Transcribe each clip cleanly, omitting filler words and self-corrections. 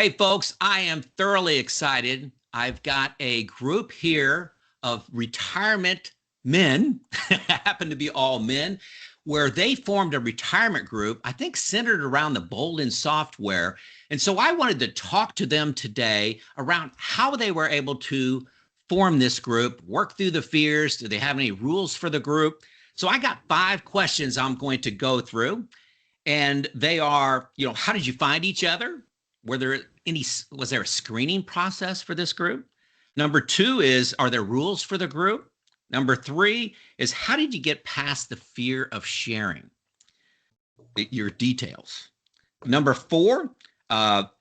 Hey, folks, I am thoroughly excited. I've got a group here of retirement men, happen to be all men, where they formed a retirement group, I think centered around the Boldin Software. And so I wanted to talk to them today around how they were able to form this group, work through the fears. Do they have any rules for the group? So I got 5 questions I'm going to go through. And they are, how did you find each other? Was there a screening process for this group? Number 2 is, are there rules for the group? Number 3 is, how did you get past the fear of sharing your details? Number 4,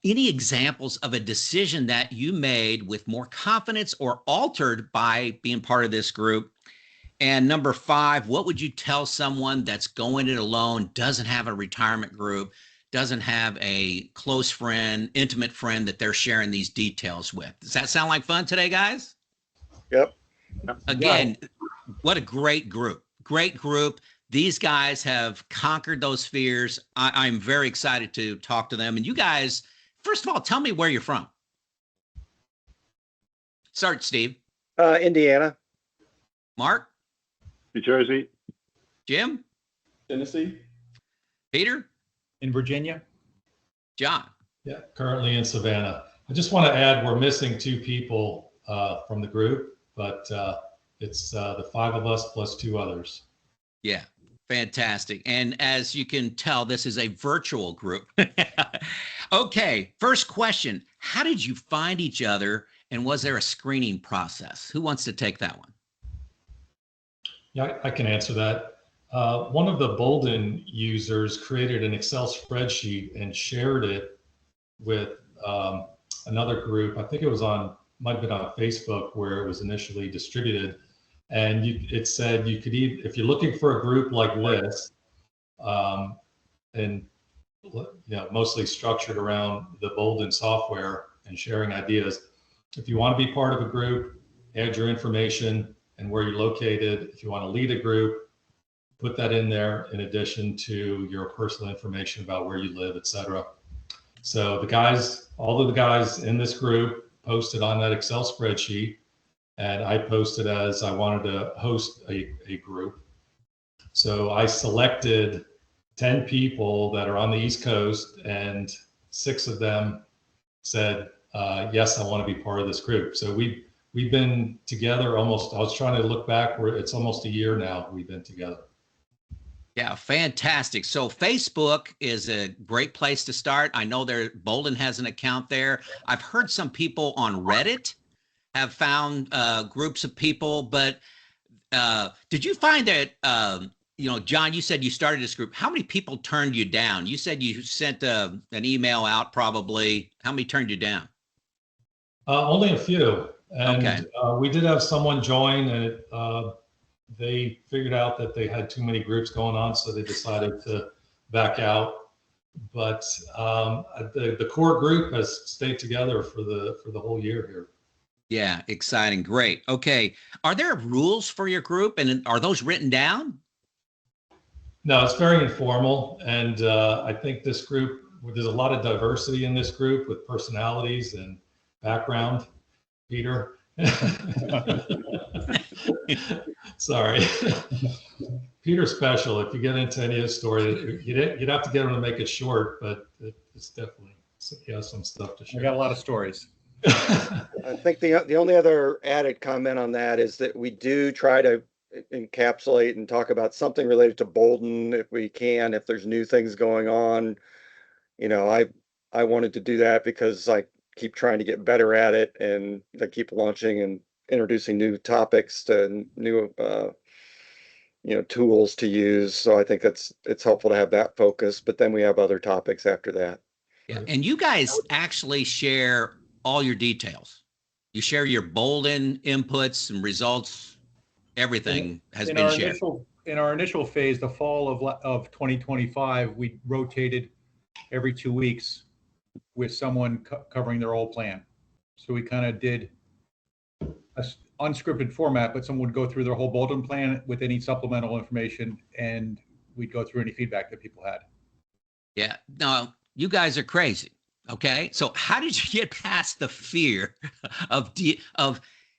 any examples of a decision that you made with more confidence or altered by being part of this group? And number 5, what would you tell someone that's going it alone, doesn't have a retirement group, doesn't have a close friend, intimate friend that they're sharing these details with? Does that sound like fun today, guys? Yep. Again, what a great group. Great group. These guys have conquered those fears. I'm very excited to talk to them. And you guys, first of all, tell me where you're from. Start, Steve. Indiana. Mark? New Jersey. Jim? Tennessee. Peter? In Virginia. John? Yeah, currently in Savannah. I just want to add, we're missing 2 people from the group, but it's the 5 of us plus 2 others. Yeah, fantastic. And as you can tell, this is a virtual group. Okay, first question. How did you find each other, and was there a screening process? Who wants to take that one? Yeah, I can answer that. One of the Boldin users created an Excel spreadsheet and shared it with another group. I think it was might have been on Facebook where it was initially distributed. And it said you could if you're looking for a group like this, and mostly structured around the Boldin software and sharing ideas. If you want to be part of a group, add your information and where you're located. If you want to lead a group, put that in there in addition to your personal information about where you live, etc. So all of the guys in this group posted on that Excel spreadsheet, and I posted as I wanted to host a group. So I selected 10 people that are on the East Coast, and 6 of them said, yes, I want to be part of this group. So we've been together almost, I was trying to look back, it's almost a year now we've been together. Yeah, fantastic. So Facebook is a great place to start. I know Boldin has an account there. I've heard some people on Reddit have found groups of people, but did you find that, John, you said you started this group. How many people turned you down? You said you sent an email out probably. How many turned you down? Only a few. And okay. We did have someone join, and they figured out that they had too many groups going on, so they decided to back out. But the core group has stayed together for the whole year here. Yeah, exciting. Great. Okay. Are there rules for your group, and are those written down? No, it's very informal. And I think this group, there's a lot of diversity in this group with personalities and background. Peter. Sorry. Peter's special. If you get into any of his story, you'd have to get him to make it short, but it's definitely, he has some stuff to share. I got a lot of stories. I think the only other added comment on that is that we do try to encapsulate and talk about something related to Boldin if we can, if there's new things going on. I wanted to do that because I keep trying to get better at it, and I keep launching and introducing new topics to new tools to use. So I think it's helpful to have that focus, but then we have other topics after that. Yeah. And you guys actually share all your details. You share your Boldin inputs and results. Everything has been shared. In our initial phase, the fall of 2025, we rotated every 2 weeks with someone covering their old plan. So we kind of did a unscripted format, but someone would go through their whole Boldin plan with any supplemental information, and we'd go through any feedback that people had. Yeah. No, you guys are crazy. Okay. So how did you get past the fear of,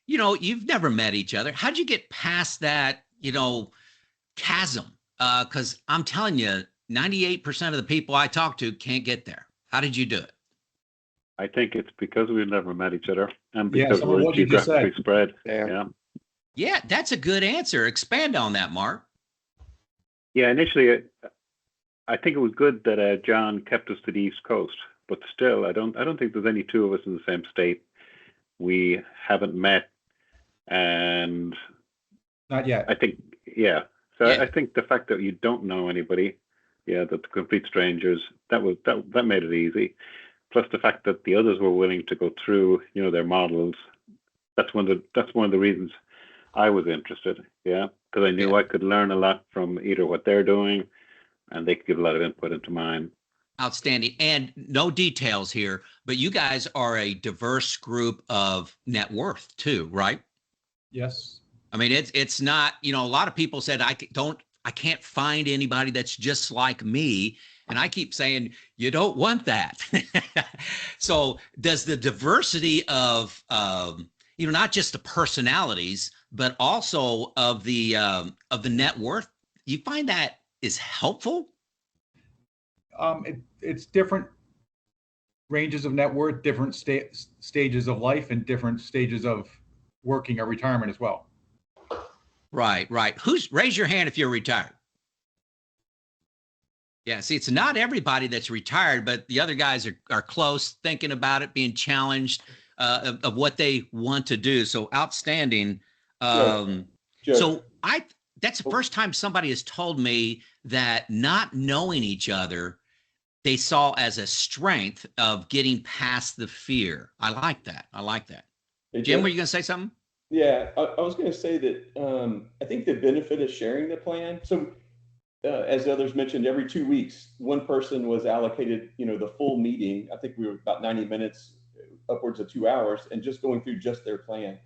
you've never met each other. How'd you get past that, chasm? Because I'm telling you, 98% of the people I talk to can't get there. How did you do it? I think it's because we've never met each other and Yeah, because some of we're what you just geographically said. spread. Yeah. Yeah. Yeah, that's a good answer. Expand on that, Mark. Yeah. Initially, I think it was good that John kept us to the East Coast, but still, I don't think there's any two of us in the same state. We haven't met, and Not yet. I think, yeah. So Yeah. I think the fact that you don't know anybody, yeah, that the complete strangers, that made it easy. Plus the fact that the others were willing to go through, their models. That's one of the reasons I was interested. Yeah, because I knew Yeah. I could learn a lot from either what they're doing, and they could give a lot of input into mine. Outstanding. And no details here, but you guys are a diverse group of net worth too, right? Yes. I mean, it's not, a lot of people said, I can't find anybody that's just like me. And I keep saying, you don't want that. So does the diversity of, not just the personalities, but also of the net worth, you find that is helpful? It's different ranges of net worth, different stages of life, and different stages of working or retirement as well. Right. Raise your hand if you're retired. Yeah, see, it's not everybody that's retired, but the other guys are close, thinking about it, being challenged of what they want to do. So outstanding. Joe. So that's the first time somebody has told me that not knowing each other, they saw as a strength of getting past the fear. I like that. Hey, Jim, Joe. were you going to say something? Yeah, I was going to say that I think the benefit of sharing the plan. So, as others mentioned, every 2 weeks, one person was allocated, the full meeting. I think we were about 90 minutes, upwards of 2 hours, and just going through just their plan.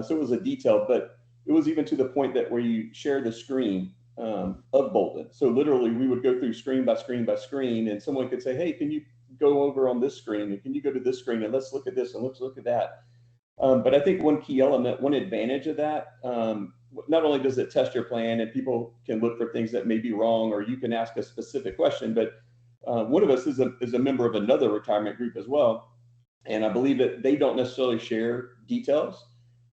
So it was a detail, but it was even to the point that where you share the screen of Boldin. So literally, we would go through screen by screen by screen, and someone could say, "Hey, can you go over on this screen? And can you go to this screen and let's look at this and let's look at that." But I think one key element, one advantage of that, not only does it test your plan and people can look for things that may be wrong, or you can ask a specific question, but one of us is a member of another retirement group as well. And I believe that they don't necessarily share details.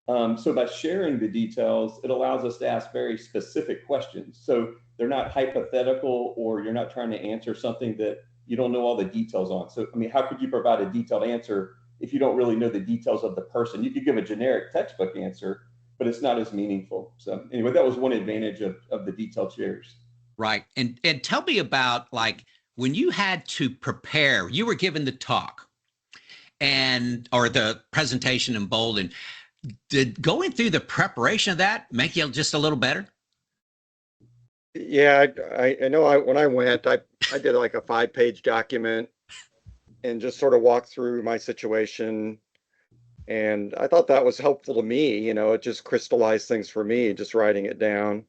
So by sharing the details, it allows us to ask very specific questions. So they're not hypothetical, or you're not trying to answer something that you don't know all the details on. So, I mean, how could you provide a detailed answer if you don't really know the details of the person? You could give a generic textbook answer, but it's not as meaningful. So anyway, that was one advantage of the detailed shares. Right. And tell me about, like, when you had to prepare, you were given the talk or the presentation in Boldin. Did going through the preparation of that make you just a little better? Yeah, I know when I went, I did like a 5-page document and just sort of walked through my situation. And I thought that was helpful to me. It just crystallized things for me, just writing it down.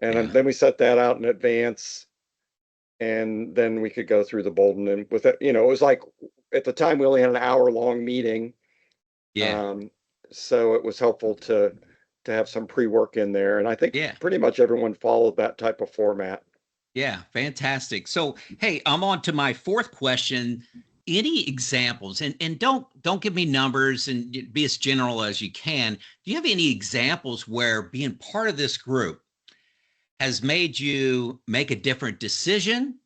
And then we set that out in advance. And then we could go through the Boldin, and with it, it was like at the time we only had an hour-long meeting. Yeah. So it was helpful to have some pre-work in there. And I think pretty much everyone followed that type of format. Yeah, fantastic. So, hey, I'm on to my fourth question. Any examples, and don't give me numbers, and be as general as you can. Do you have any examples where being part of this group has made you make a different decision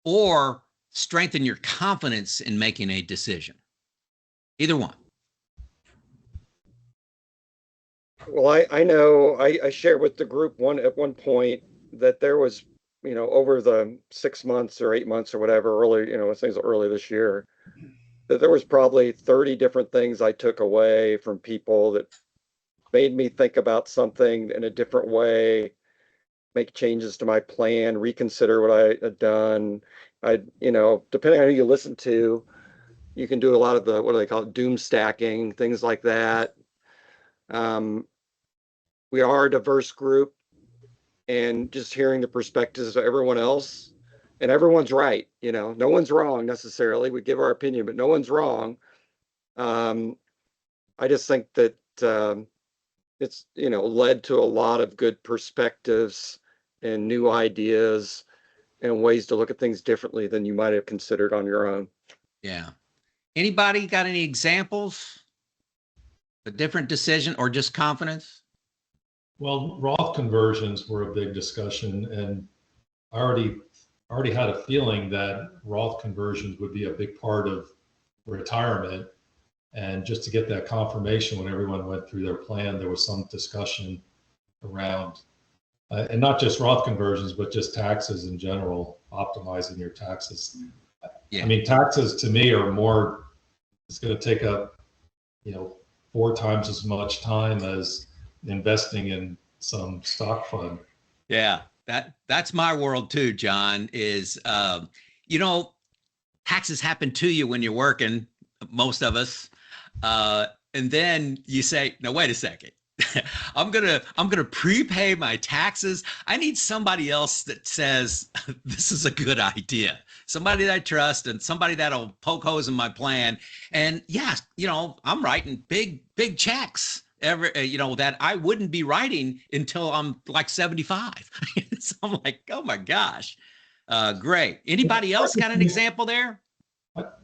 or strengthen your confidence in making a decision? Either one. Well, I know I shared with the group at one point that there was, over the 6 months or 8 months or whatever, early, I think it was early this year, that there was probably 30 different things I took away from people that made me think about something in a different way, make changes to my plan, reconsider what I had done. Depending on who you listen to, you can do a lot of the, what do they call it, doom stacking, things like that. We are a diverse group, and just hearing the perspectives of everyone else and everyone's right, no one's wrong necessarily. We give our opinion, but no one's wrong. I just think that it's led to a lot of good perspectives and new ideas and ways to look at things differently than you might have considered on your own. Yeah. Anybody got any examples? A different decision or just confidence? Well, Roth conversions were a big discussion, and I already had a feeling that Roth conversions would be a big part of retirement. And just to get that confirmation when everyone went through their plan, there was some discussion around, and not just Roth conversions, but just taxes in general, optimizing your taxes. Yeah. I mean, taxes to me are more, it's going to take up, 4 times as much time as investing in some stock fund. Yeah, that's my world too, John, is, taxes happen to you when you're working, most of us. And then you say, no, wait a second. I'm gonna prepay my taxes. I need somebody else that says this is a good idea. Somebody that I trust and somebody that'll poke holes in my plan. And yeah, I'm writing big checks that I wouldn't be writing until I'm like 75. So I'm like, oh my gosh. Great. Anybody else got an example there?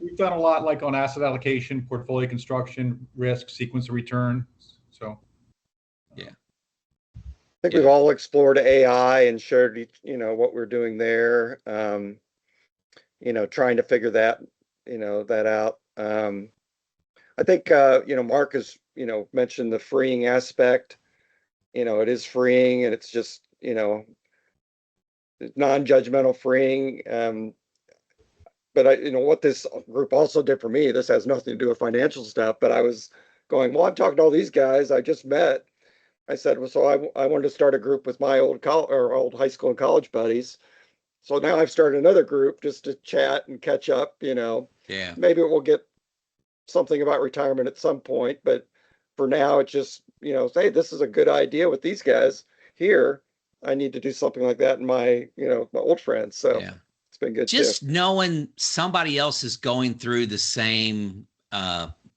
We've done a lot like on asset allocation, portfolio construction, risk, sequence of return. So yeah. I think we've all explored AI and shared, what we're doing there. Trying to figure that out. I think, Mark has, mentioned the freeing aspect. It is freeing, and it's just, non-judgmental freeing. But what this group also did for me, this has nothing to do with financial stuff, but I was going, well, I'm talking to all these guys I just met. I said, well, so I wanted to start a group with my old high school and college buddies. So now I've started another group just to chat and catch up, Yeah. Maybe we'll get something about retirement at some point, but for now it's just, hey, this is a good idea with these guys here. I need to do something like that in my, my old friends. So yeah. It's been good Just too. knowing somebody else is going through the same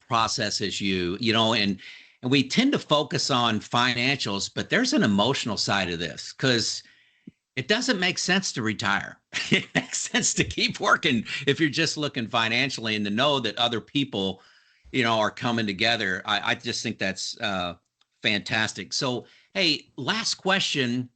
process as you, and we tend to focus on financials, but there's an emotional side of this because it doesn't make sense to retire. It makes sense to keep working if you're just looking financially, and to know that other people, are coming together. I just think that's fantastic. So, hey, last question,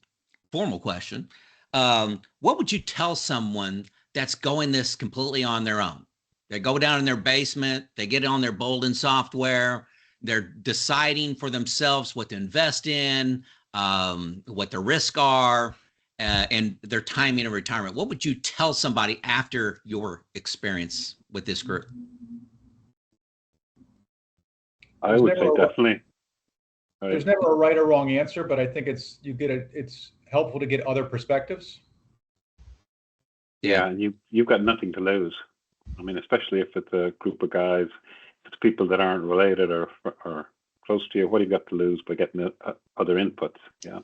formal question. What would you tell someone that's going this completely on their own? They go down in their basement, they get on their Boldin software, they're deciding for themselves what to invest in, what the risks are, and their timing of retirement. What would you tell somebody after your experience with this group? I would say definitely. There's never a right or wrong answer, but I think it's helpful to get other perspectives. Yeah, you've got nothing to lose. I mean, especially if it's a group of guys, if it's people that aren't related or close to you. What have you got to lose by getting other inputs? Yeah.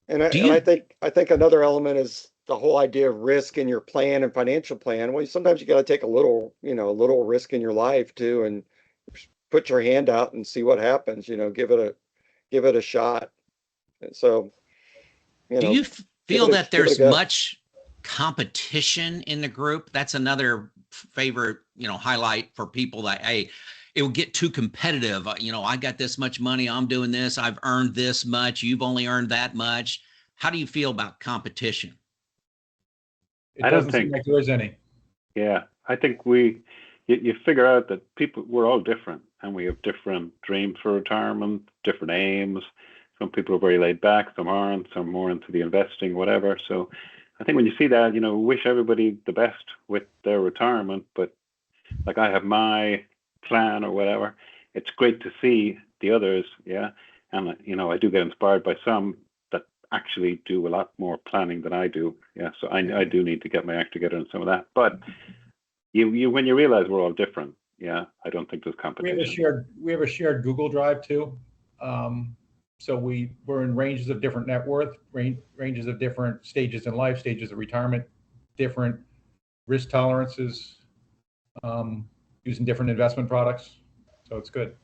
And I think another element is the whole idea of risk in your plan and financial plan. Well, sometimes you got to take a little risk in your life too, and put your hand out and see what happens. Give it a shot. And so, do you feel that there's much competition in the group? That's another favorite, highlight for people that, hey, it will get too competitive. I got this much money. I'm doing this. I've earned this much. You've only earned that much. How do you feel about competition? It doesn't seem like there is any. Yeah, I think you figure out that we're all different, and we have different dreams for retirement, different aims. Some people are very laid back, some aren't, some more into the investing, whatever. So I think when you see that, wish everybody the best with their retirement. But like I have my plan or whatever, it's great to see the others. Yeah. And, I do get inspired by some that actually do a lot more planning than I do. Yeah. So I do need to get my act together on some of that. But when you realize we're all different, yeah, I don't think there's competition. We have a shared Google Drive too. So we're in ranges of different net worth, ranges of different stages in life, stages of retirement, different risk tolerances, using different investment products. So it's good.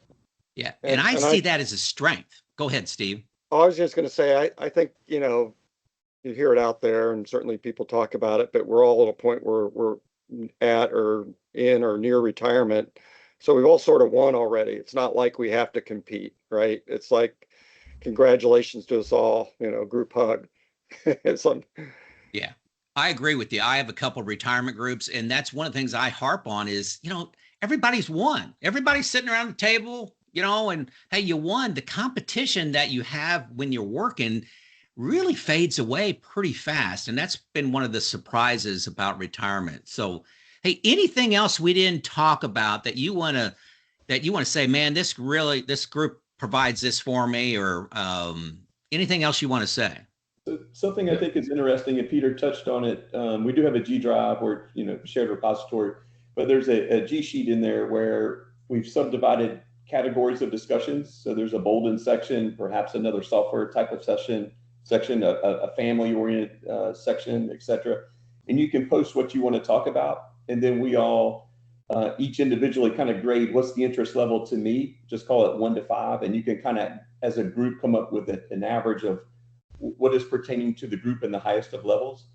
Yeah. And I see that as a strength. Go ahead, Steve. I was just going to say, I think, you hear it out there and certainly people talk about it, but we're all at a point where we're at or in or near retirement. So we've all sort of won already. It's not like we have to compete, right? It's like, congratulations to us all, group hug. It's like, Yeah, I agree with you. I have a couple of retirement groups, and that's one of the things I harp on is, everybody's won. Everybody's sitting around the table, and hey, you won. The competition that you have when you're working really fades away pretty fast. And that's been one of the surprises about retirement. So, hey, anything else we didn't talk about that you want to say, man, this group provides this for me, or anything else you want to say? So something I think is interesting, and Peter touched on it. We do have a G Drive or shared repository, but there's a G sheet in there where we've subdivided categories of discussions. So there's a Boldin section, perhaps another software type of section, a family-oriented section, etc. And you can post what you want to talk about, and then we all each individually kind of grade what's the interest level to me. Just call it 1 to 5, and you can kind of, as a group, come up with an average of what is pertaining to the group in the highest of levels.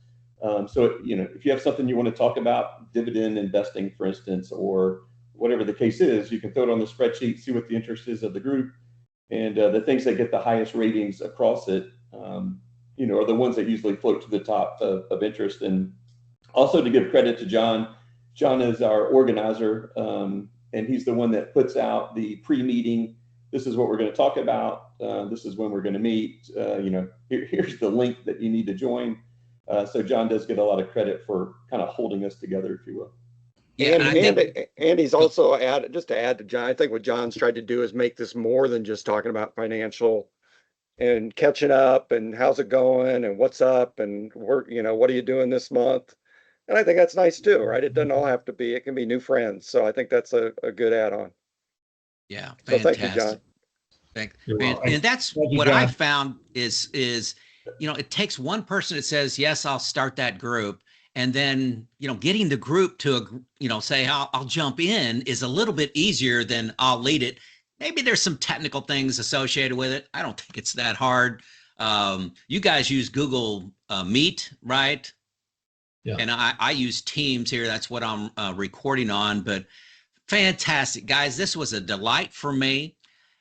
So if you have something you want to talk about, dividend investing, for instance, or whatever the case is, you can throw it on the spreadsheet, see what the interest is of the group, and the things that get the highest ratings across it, are the ones that usually float to the top of interest. And also to give credit to John. John is our organizer, and he's the one that puts out the pre-meeting. This is what we're going to talk about. This is when we're going to meet. Here's the link that you need to join. So John does get a lot of credit for kind of holding us together, if you will. Yeah, and he's also just to add to John, I think what John's tried to do is make this more than just talking about financial and catching up and how's it going and what's up and what are you doing this month? And I think that's nice too, right? It doesn't all have to be, it can be new friends. So I think that's a good add-on. Yeah, so fantastic. Thank you, John. And that's what I found is it takes one person that says, yes, I'll start that group. And then, getting the group to, say, I'll jump in is a little bit easier than I'll lead it. Maybe there's some technical things associated with it. I don't think it's that hard. You guys use Google Meet, right? Yeah. And I use Teams here. That's what I'm recording on. But fantastic, guys. This was a delight for me.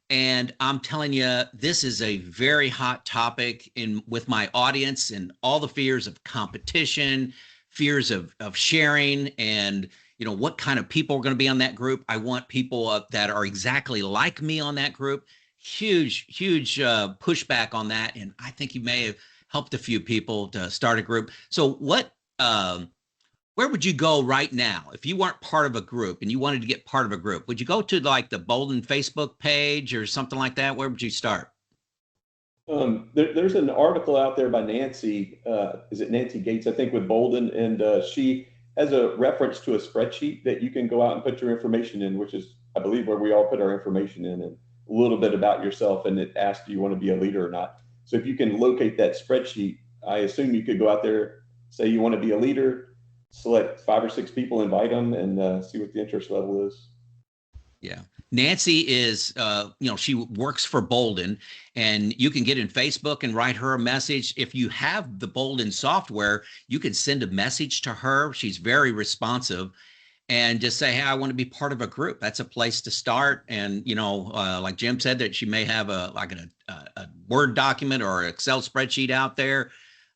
And I'm telling you, this is a very hot topic with my audience, and all the fears of competition, fears of sharing, and what kind of people are going to be on that group. I want people that are exactly like me on that group. Huge pushback on that, and I think you may have helped a few people to start a group. So where would you go right now if you weren't part of a group and you wanted to get part of a group? Would you go to like the Boldin Facebook page or something like that? Where would you start? There's an article out there by Nancy. Is it Nancy Gates? I think with Boldin, and she has a reference to a spreadsheet that you can go out and put your information in, which is, I believe, where we all put our information in, and a little bit about yourself, and it asks, do you want to be a leader or not? So if you can locate that spreadsheet, I assume you could go out there, say you want to be a leader, select 5 or 6 people, invite them, and see what the interest level is. Yeah. Nancy is, she works for Boldin, and you can get in Facebook and write her a message. If you have the Boldin software, you can send a message to her. She's very responsive, and just say, hey, I want to be part of a group. That's a place to start. And, like Jim said, that she may have a Word document or Excel spreadsheet out there.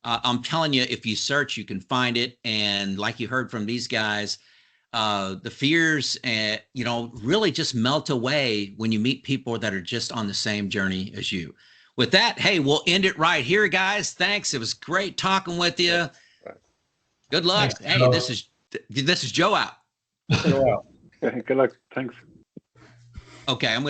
I'm telling you, if you search, you can find it. And like you heard from these guys, the fears, really just melt away when you meet people that are just on the same journey as you. With that, hey, we'll end it right here, guys. Thanks. It was great talking with you. Good luck. Thanks, hey, Joe. This is Joe out. Good luck. Thanks. Okay, I'm